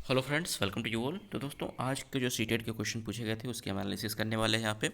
Hello friends, welcome to you all. तो दोस्तों, आज के जो सीटेट के क्वेश्चन पूछे गए थे उसके एनालिसिस करने वाले हैं यहाँ पे।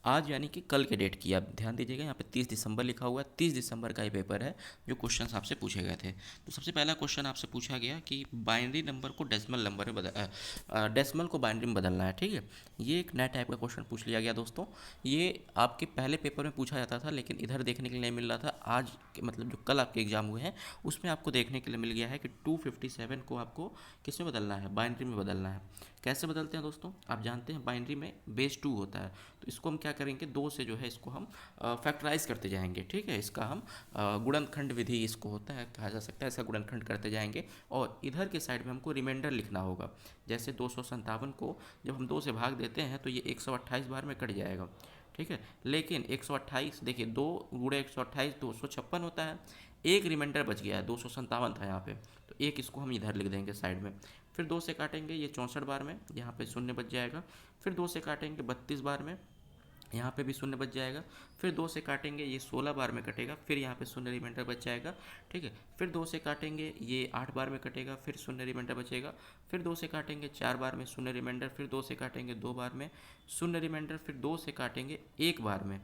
आज यानी कि कल के डेट की आप ध्यान दीजिएगा, यहाँ पे 30 दिसंबर लिखा हुआ है। 30 दिसंबर का ये पेपर है जो क्वेश्चंस आपसे पूछे गए थे। तो सबसे पहला क्वेश्चन आपसे पूछा गया कि बाइनरी नंबर को डेसिमल नंबर में डेसिमल को बाइनरी में बदलना है। ठीक है, ये एक नया टाइप का क्वेश्चन पूछ लिया गया दोस्तों। ये आपके पहले पेपर में पूछा जाता था, लेकिन इधर देखने के लिए नहीं मिल रहा था। आज मतलब जो कल आपके एग्जाम हुए हैं उसमें आपको देखने के लिए मिल गया है कि 257 को आपको किस में बदलना है, बाइनरी में बदलना है। कैसे बदलते हैं दोस्तों, आप जानते हैं बाइनरी में बेस 2 होता है। तो इसको हम क्या करेंगे, 2 से जो है इसको हम फैक्टराइज करते जाएंगे। ठीक है, इसका हम गुणनखंड विधि इसको होता है, कहा जा सकता है, इसका गुणनखंड करते जाएंगे। और इधर के साइड में हमको रिमाइंडर लिखना होगा। जैसे 257 को जब हम 2 से भाग देते हैं तो ये 128 बार में कट जाएगा। ठीक है, लेकिन 128 देखिए, 2 गुणे 128 256 होता है। एक रिमाइंडर बच गया है, 257 था यहाँ पे, तो एक इसको हम इधर लिख देंगे साइड में। फिर 2 से काटेंगे, ये 64 बार में, यहाँ पे शून्य बच जाएगा। फिर 2 से काटेंगे 32 बार में, यहाँ पे भी शून्य बच जाएगा। फिर 2 से काटेंगे, ये 16 बार में कटेगा, फिर यहाँ पे शून्य रिमाइंडर बच जाएगा। ठीक है, फिर 2 से काटेंगे, ये 8 बार में कटेगा, फिर शून्य रिमाइंडर बचेगा। फिर 2 से काटेंगे 4 बार में शून्य रिमाइंडर, फिर 2 से काटेंगे 2 बार में शून्य रिमाइंडर, फिर 2 से काटेंगे 1 बार में।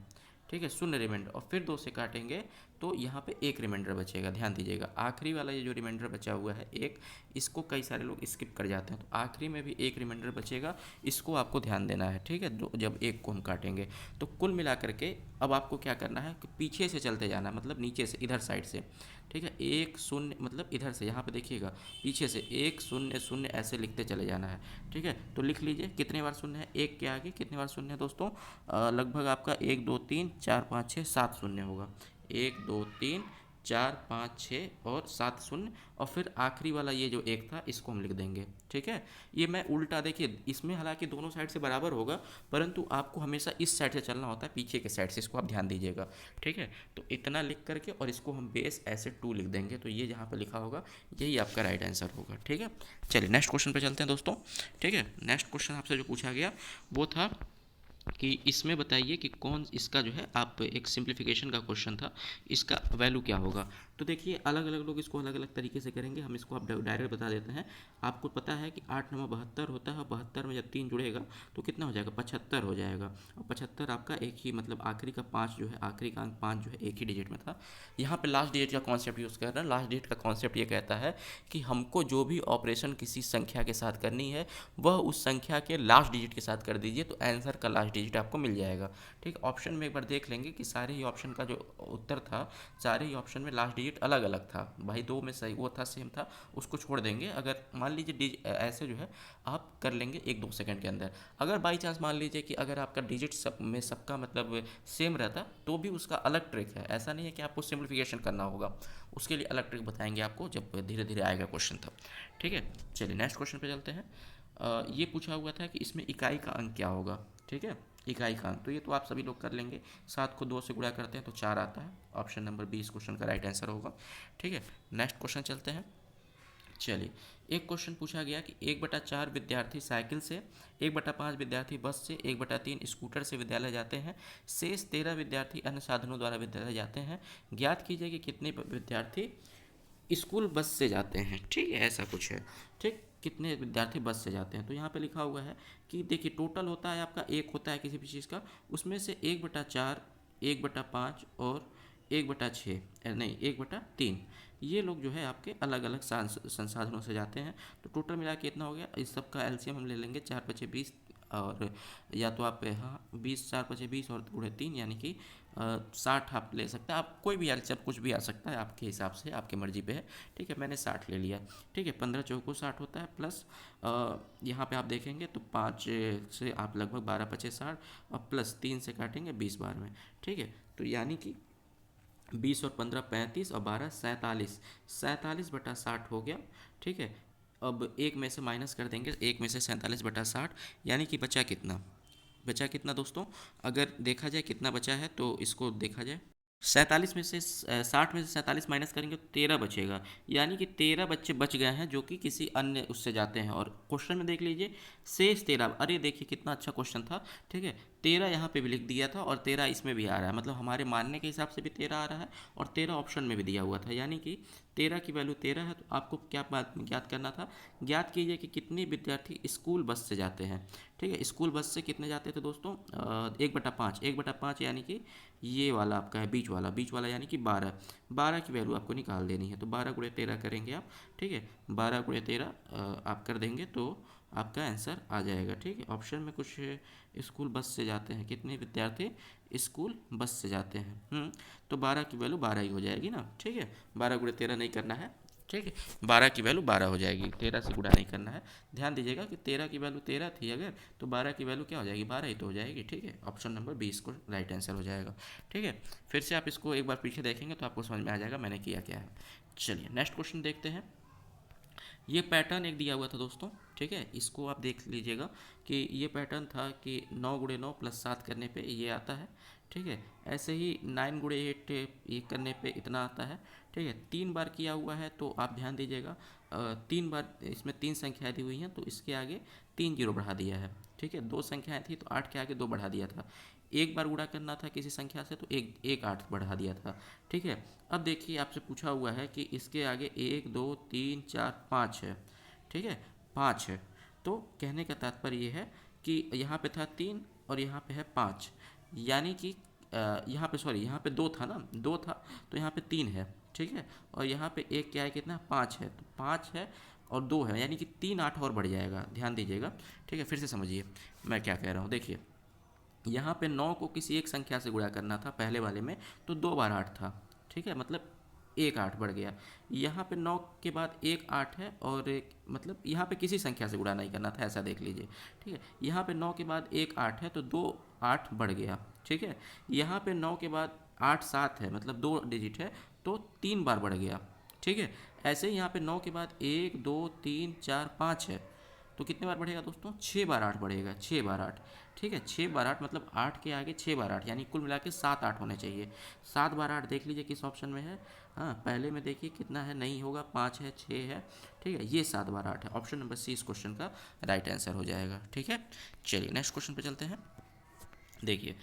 ठीक है, शून्य रिमाइंडर, और फिर 2 से काटेंगे तो यहाँ पे एक रिमाइंडर बचेगा। ध्यान दीजिएगा, आखिरी वाला ये जो रिमाइंडर बचा हुआ है एक, इसको कई सारे लोग स्किप कर जाते हैं, तो आखिरी में भी एक रिमाइंडर बचेगा, इसको आपको ध्यान देना है। ठीक है, जब एक को हम काटेंगे तो कुल मिला करके अब आपको क्या करना है कि पीछे से चलते जाना है, मतलब नीचे से, इधर साइड से। ठीक है, एक शून्य मतलब इधर से, यहाँ पे देखिएगा पीछे से 1 0 0 ऐसे लिखते चले जाना है। ठीक है, तो लिख लीजिए कितने बार शून्य है, एक के आगे कितने बार शून्य है दोस्तों। लगभग आपका 1 2 3 4 5 6 7 शून्य होगा। 1 2 3 4 5 6 और 7 शून्य, और फिर आखिरी वाला ये जो एक था इसको हम लिख देंगे। ठीक है, ये मैं उल्टा, देखिए इसमें हालांकि दोनों साइड से बराबर होगा, परंतु आपको हमेशा इस साइड से चलना होता है, पीछे के साइड से, इसको आप ध्यान दीजिएगा। ठीक है, तो इतना लिख करके और इसको हम बेस ऐसे 2 लिख देंगे, तो ये जहाँ पर लिखा होगा यही आपका राइट आंसर होगा। ठीक है, चलिए नेक्स्ट क्वेश्चन पे चलते हैं दोस्तों। ठीक है, नेक्स्ट क्वेश्चन आपसे जो पूछा गया वो था कि इसमें बताइए कि कौन इसका जो है, आप एक सिंप्लीफिकेशन का क्वेश्चन था, इसका वैल्यू क्या होगा। तो देखिए अलग अलग लोग इसको अलग अलग तरीके से करेंगे, हम इसको आप डायरेक्ट बता देते हैं। आपको पता है कि 8 9 72 होता है, और 72 में जब 3 जुड़ेगा तो कितना हो जाएगा, 75 हो जाएगा। और 75 आपका एक ही, मतलब आखिरी का 5 जो है, आखिरी का अंक 5 जो है एक ही डिजिट में था। यहाँ पे लास्ट डिजिट का कॉन्सेप्ट यूज़ कर रहे हैं। लास्ट डिजिट का कॉन्सेप्ट ये कहता है कि हमको जो भी ऑपरेशन किसी संख्या के साथ करनी है वह उस संख्या के लास्ट डिजिट के साथ कर दीजिए, तो आंसर का लास्ट डिजिट आपको मिल जाएगा। ठीक, ऑप्शन में एक बार देख लेंगे कि सारे ही ऑप्शन का जो उत्तर था, सारे ही ऑप्शन में लास्ट डिजिट अलग अलग था। भाई 2 में सही वो था, सेम था, उसको छोड़ देंगे। अगर मान लीजिए ऐसे जो है आप कर लेंगे 1 2 सेकंड के अंदर। अगर बाई चांस मान लीजिए कि अगर आपका डिजिट सब में सबका मतलब सेम रहता तो भी उसका अलग ट्रिक है। ऐसा नहीं है कि आपको सिंप्लीफिकेशन करना होगा, उसके लिए अलग ट्रिक बताएंगे आपको जब धीरे धीरे आएगा क्वेश्चन तब। ठीक है, चलिए नेक्स्ट क्वेश्चन पे चलते हैं। ये पूछा हुआ था कि इसमें इकाई का अंक क्या होगा। ठीक है, इकाई का अंक, तो ये तो आप सभी लोग कर लेंगे। 7 को 2 से गुणा करते हैं तो 4 आता है। ऑप्शन नंबर 20 क्वेश्चन का राइट आंसर होगा। ठीक है, नेक्स्ट क्वेश्चन चलते हैं। चलिए, एक क्वेश्चन पूछा गया कि 1/4 विद्यार्थी साइकिल से, 1/5 विद्यार्थी बस से, 1/3 स्कूटर से विद्यालय जाते हैं, शेष 13 विद्यार्थी अन्य साधनों द्वारा विद्यालय जाते हैं। ज्ञात कीजिए कि कितने विद्यार्थी स्कूल बस से जाते हैं। ठीक है, ऐसा कुछ है। ठीक, कितने विद्यार्थी बस से जाते हैं, तो यहाँ पे लिखा हुआ है कि देखिए टोटल होता है आपका, एक होता है किसी भी चीज़ का, उसमें से 1/4, 1/5 और 1/6 नहीं 1/3, ये लोग जो है आपके अलग अलग संसाधनों से जाते हैं। तो टोटल मिला के इतना हो गया, इस सब का एलसीएम हम ले लेंगे, 4×5 = 20, और या तो आप हाँ 20, 4×5 = 20 और गुणे 3 यानी कि 60 आप ले सकते हैं। आप कोई भी एलसीएम कुछ भी आ सकता है आपके हिसाब से, आपकी मर्जी पे है। ठीक है, मैंने 60 ले लिया। ठीक है, 15 चौको 60 होता है, प्लस यहाँ पे आप देखेंगे तो 5 से आप लगभग 12×5 = 60, और प्लस 3 से काटेंगे 20 बार में। ठीक है, तो यानी कि 20 और 15 35 और 12 47, 47/60 हो गया। ठीक है, अब एक में से माइनस कर देंगे, एक में से 47/60, यानी कि बचा कितना, बचा कितना दोस्तों, अगर देखा जाए कितना बचा है तो इसको देखा जाए, 47 में से 60 में से 47 माइनस करेंगे तो 13 बचेगा। यानी कि 13 बच्चे बच गए हैं जो कि किसी अन्य उससे जाते हैं। और क्वेश्चन में देख लीजिए शेष 13, अरे देखिए कितना अच्छा क्वेश्चन था। ठीक है, 13 यहाँ पे भी लिख दिया था और 13 इसमें भी आ रहा है, मतलब हमारे मानने के हिसाब से भी 13 आ रहा है और 13 ऑप्शन में भी दिया हुआ था। यानी कि 13 की वैल्यू 13 है, तो आपको क्या बात ज्ञात करना था, ज्ञात कीजिए कि कितने विद्यार्थी स्कूल बस से जाते हैं। ठीक है, स्कूल बस से कितने जाते थे दोस्तों, 1/5, 1/5 यानी कि ये वाला आपका है बीच वाला यानी कि 12, 12 की वैल्यू आपको निकाल देनी है। तो 12 गुणे 13 करेंगे आप। ठीक है, 12 गुणे 13 आप कर देंगे तो आपका आंसर आ जाएगा। ठीक है, ऑप्शन में कुछ स्कूल बस से जाते हैं, कितने विद्यार्थी स्कूल बस से जाते हैं। तो 12 की वैल्यू 12 ही हो जाएगी ना। ठीक है, 12 गुणे 13 नहीं करना है। ठीक है, 12 की वैल्यू 12 हो जाएगी, 13 से गुणा नहीं करना है। ध्यान दीजिएगा कि 13 की वैल्यू 13 थी अगर, तो 12 की वैल्यू क्या हो जाएगी, 12 ही तो हो जाएगी। ठीक है, ऑप्शन नंबर 20 को राइट आंसर हो जाएगा। ठीक है, फिर से आप इसको एक बार पीछे देखेंगे तो आपको समझ में आ जाएगा मैंने किया क्या है। चलिए नेक्स्ट क्वेश्चन देखते हैं। ये पैटर्न एक दिया हुआ था दोस्तों। ठीक है, इसको आप देख लीजिएगा कि ये पैटर्न था कि 9 गुणे 9 प्लस 7 करने पे ये आता है। ठीक है, ऐसे ही 9 गुणे 8 ये करने पे इतना आता है। ठीक है, 3 बार किया हुआ है तो आप ध्यान दीजिएगा, 3 बार इसमें 3 संख्याएं दी हुई हैं तो इसके आगे 3 जीरो बढ़ा दिया है। ठीक है, 2 संख्याएं थी तो 8 के आगे 2 बढ़ा दिया था। एक बार गुणा करना था किसी संख्या से तो एक 8 बढ़ा दिया था। ठीक है, अब देखिए आपसे पूछा हुआ है कि इसके आगे 1 2 3 4 5 है। ठीक है, 5 है, तो कहने का तात्पर्य ये है कि यहाँ पे था 3 और यहाँ पे है 5, यानी कि यहाँ पे सॉरी यहाँ पे 2 था ना, 2 था तो यहाँ पे 3 है। ठीक है, और यहाँ पे एक क्या है, कितना 5 है, तो 5 है और 2 है, यानी कि 3 8 और बढ़ जाएगा। ध्यान दीजिएगा। ठीक है, फिर से समझिए मैं क्या कह रहा हूँ। देखिए यहाँ पे 9 को किसी एक संख्या से गुणा करना था पहले वाले में, तो 2 बार 8 था। ठीक है, मतलब एक 8 बढ़ गया। यहाँ पे 9 के बाद एक 8 है और एक मतलब यहाँ पे किसी संख्या से गुणा नहीं करना था, ऐसा देख लीजिए। ठीक है, यहाँ पे 9 के बाद एक 8 है तो 2 8 बढ़ गया। ठीक है, यहाँ पे 9 के बाद 8 7 है मतलब 2 डिजिट है तो 3 बार बढ़ गया। ठीक है, ऐसे ही यहाँ पे 9 के बाद 1 2 3 4 5 है तो कितने बार बढ़ेगा दोस्तों, 6 बार 8 बढ़ेगा, 6 बार 8। ठीक है, 6 बार 8 मतलब 8 के आगे 6 बार 8, यानी कुल मिला के 7 8 होने चाहिए। 7 बार 8 देख लीजिए किस ऑप्शन में है। हाँ, पहले में देखिए कितना है, नहीं होगा, 5 है 6 है। ठीक है, ये 7 बार 8 है, ऑप्शन नंबर सी इस क्वेश्चन का राइट आंसर हो जाएगा। ठीक है, चलिए नेक्स्ट क्वेश्चन पे चलते हैं। देखिए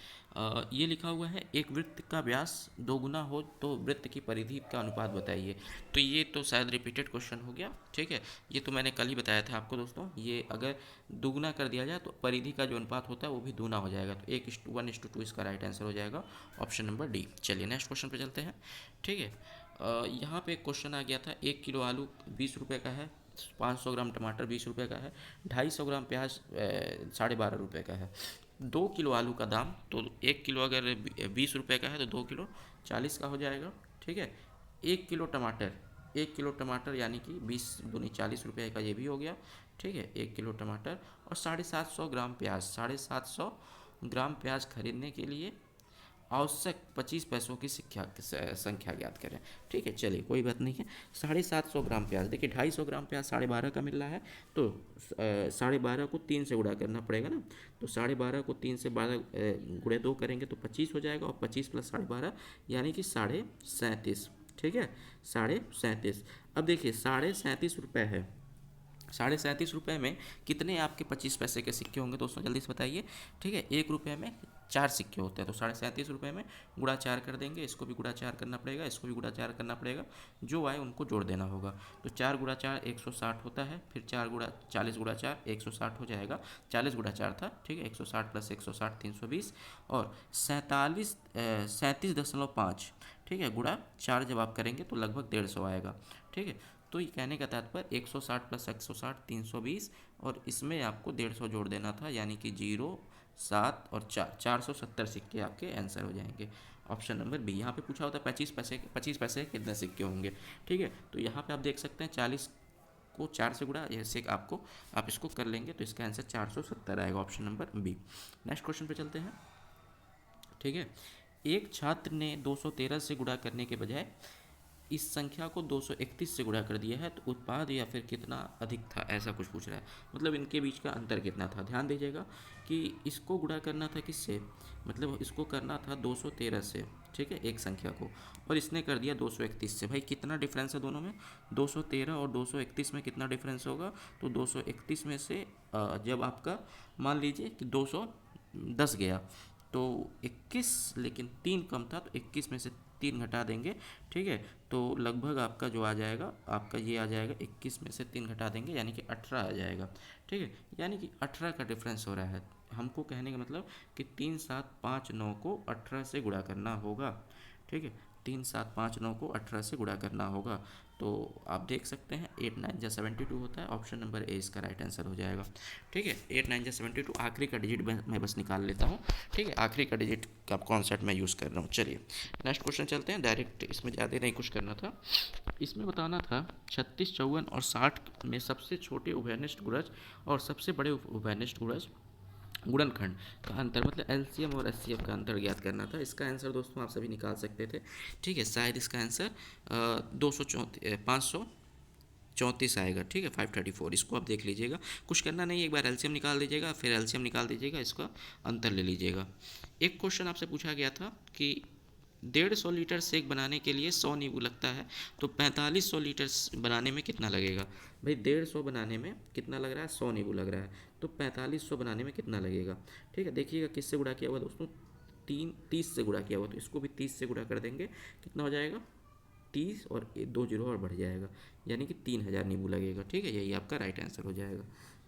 ये लिखा हुआ है एक वृत्त का व्यास दोगुना हो तो वृत्त की परिधि का अनुपात बताइए। तो ये तो शायद रिपीटेड क्वेश्चन हो गया। ठीक है, ये तो मैंने कल ही बताया था आपको दोस्तों, ये अगर दुगुना कर दिया जाए तो परिधि का जो अनुपात होता है वो भी दूना हो जाएगा, तो 1:1:2 इसका राइट आंसर हो जाएगा, ऑप्शन नंबर डी। चलिए नेक्स्ट क्वेश्चन पे चलते हैं। ठीक है, यहाँ पे एक क्वेश्चन आ गया था, 1 किलो आलू 20 रुपये का है, 500 ग्राम टमाटर 20 रुपये का है, 250 ग्राम प्याज 12.5 रुपये का है। 2 किलो आलू का दाम, तो 1 किलो अगर 20 रुपये का है तो 2 किलो 40 का हो जाएगा। ठीक है, 1 किलो टमाटर यानी कि 20 दूनी 40 रुपये का ये भी हो गया। ठीक है, 1 किलो टमाटर और 750 ग्राम प्याज, 750 ग्राम प्याज खरीदने के लिए आवश्यक 25 पैसों की संख्या ज्ञात करें। ठीक है, चलिए कोई बात नहीं है। 750 ग्राम प्याज, देखिए 250 ग्राम प्याज 12.5 का मिल रहा है तो 12.5 को 3 से गुणा करना पड़ेगा ना, तो 12.5 को 3 से 12 गुणे 2 करेंगे तो 25 हो जाएगा, और 25 प्लस 12.5 यानी कि 37.5। ठीक है, 37.5। अब देखिए 37.5 रुपये है, 37.5 रुपये में कितने आपके 25 पैसे के सिक्के होंगे दोस्तों, जल्दी से बताइए। ठीक है, 1 रुपये में 4 सिक्के होते हैं, तो 37.5 रुपये में गुणा 4 कर देंगे, इसको भी गुणा 4 करना पड़ेगा, इसको भी गुणा 4 करना पड़ेगा, जो आए उनको जोड़ देना होगा। तो 4 गुणा 4 160 होता है, फिर 4 गुणा 40 गुणा 4 160 हो जाएगा, 40 गुणा 4 था। ठीक है, 160 प्लस 160 320 और 37.5। ठीक है, गुणा 4 जब आप करेंगे तो लगभग 150 आएगा। ठीक है, तो ये कहने का तात्पर्य 160 प्लस 160 320 और इसमें आपको 150 जोड़ देना था, यानी कि 0 7 और 4 470 सिक्के आपके आंसर हो जाएंगे, ऑप्शन नंबर बी। यहाँ पे पूछा होता है 25 पैसे के कितने सिक्के होंगे। ठीक है, तो यहाँ पे आप देख सकते हैं 40 को 4 से गुणा, जैसे आप इसको कर लेंगे तो इसका आंसर 470 आएगा, option number B. Next question पे चलते हैं। ठीक है, एक छात्र ने 213 से गुणा करने के बजाय इस संख्या को 231 से गुणा कर दिया है, तो उत्पाद या फिर कितना अधिक था, ऐसा कुछ पूछ रहा है, मतलब इनके बीच का अंतर कितना था। ध्यान दीजिएगा कि इसको गुणा करना था किससे, मतलब इसको करना था 213 से। ठीक है, एक संख्या को, और इसने कर दिया 231 से। भाई कितना डिफरेंस है दोनों में, 213 और 231 में कितना डिफरेंस होगा, तो 231 में से जब आपका मान लीजिए कि 210 गया तो 21, लेकिन 3 कम था तो 21 में से 3 घटा देंगे, ठीक है। तो लगभग आपका जो आ जाएगा, आपका ये आ जाएगा 21 में से 3 घटा देंगे यानी कि 18 आ जाएगा, ठीक है। यानी कि 18 का डिफरेंस हो रहा है। हमको कहने का मतलब कि 3 7 5 9 को 18 से गुणा करना होगा, ठीक है। 3 7 5 9 को 18 से गुणा करना होगा। तो आप देख सकते हैं 8 9 जा 72 होता है। ऑप्शन नंबर ए इसका राइट आंसर हो जाएगा, ठीक है। 8 9 जा 72, आखिरी का डिजिट मैं बस निकाल लेता हूँ, ठीक है। आखिरी का डिजिट का कॉन्सेप्ट मैं यूज़ कर रहा हूँ। चलिए नेक्स्ट क्वेश्चन चलते हैं डायरेक्ट, इसमें ज़्यादा नहीं कुछ करना था। इसमें बताना था 36 54 और 60 में सबसे छोटे उभयनिष्ठ गुणज और सबसे बड़े उभयनिष्ठ गुणज गुणनखंड का अंतर, मतलब एलसीएम और एचसीएफ का अंतर ज्ञात करना था। इसका आंसर दोस्तों आप सभी निकाल सकते थे, ठीक है। शायद इसका आंसर 534 आएगा, ठीक है। 534, इसको आप देख लीजिएगा, कुछ करना नहीं, एक बार एलसीएम निकाल दीजिएगा, फिर एलसीएम निकाल दीजिएगा, इसका अंतर ले लीजिएगा। एक क्वेश्चन आपसे पूछा गया था कि 150 लीटर शेक बनाने के लिए 100 नींबू लगता है, तो 4500 लीटर बनाने में कितना लगेगा। भाई 150 बनाने में कितना लग रहा है, 100 नींबू लग रहा है, तो 4500 बनाने में कितना लगेगा, ठीक है। देखिएगा किससे गुणा किया हुआ दोस्तों, 30 से गुणा किया हुआ, तो इसको भी 30 से गुणा कर देंगे, कितना हो जाएगा 30 और 2 जीरो और बढ़ जाएगा, यानी कि 3000 नींबू लगेगा, ठीक है। यही आपका राइट आंसर हो जाएगा।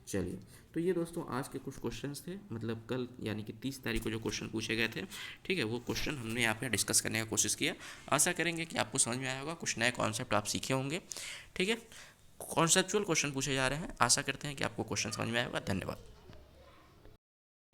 चलिए, तो ये दोस्तों आज के कुछ क्वेश्चंस थे, मतलब कल यानी कि 30 तारीख को जो क्वेश्चन पूछे गए थे, ठीक है, वो क्वेश्चन हमने यहाँ पे डिस्कस करने का कोशिश किया। आशा करेंगे कि आपको समझ में आया होगा, कुछ नए कॉन्सेप्ट आप सीखे होंगे, ठीक है। कॉन्सेप्चुअल क्वेश्चन पूछे जा रहे हैं, आशा करते हैं कि आपको क्वेश्चन समझ में आया होगा। धन्यवाद।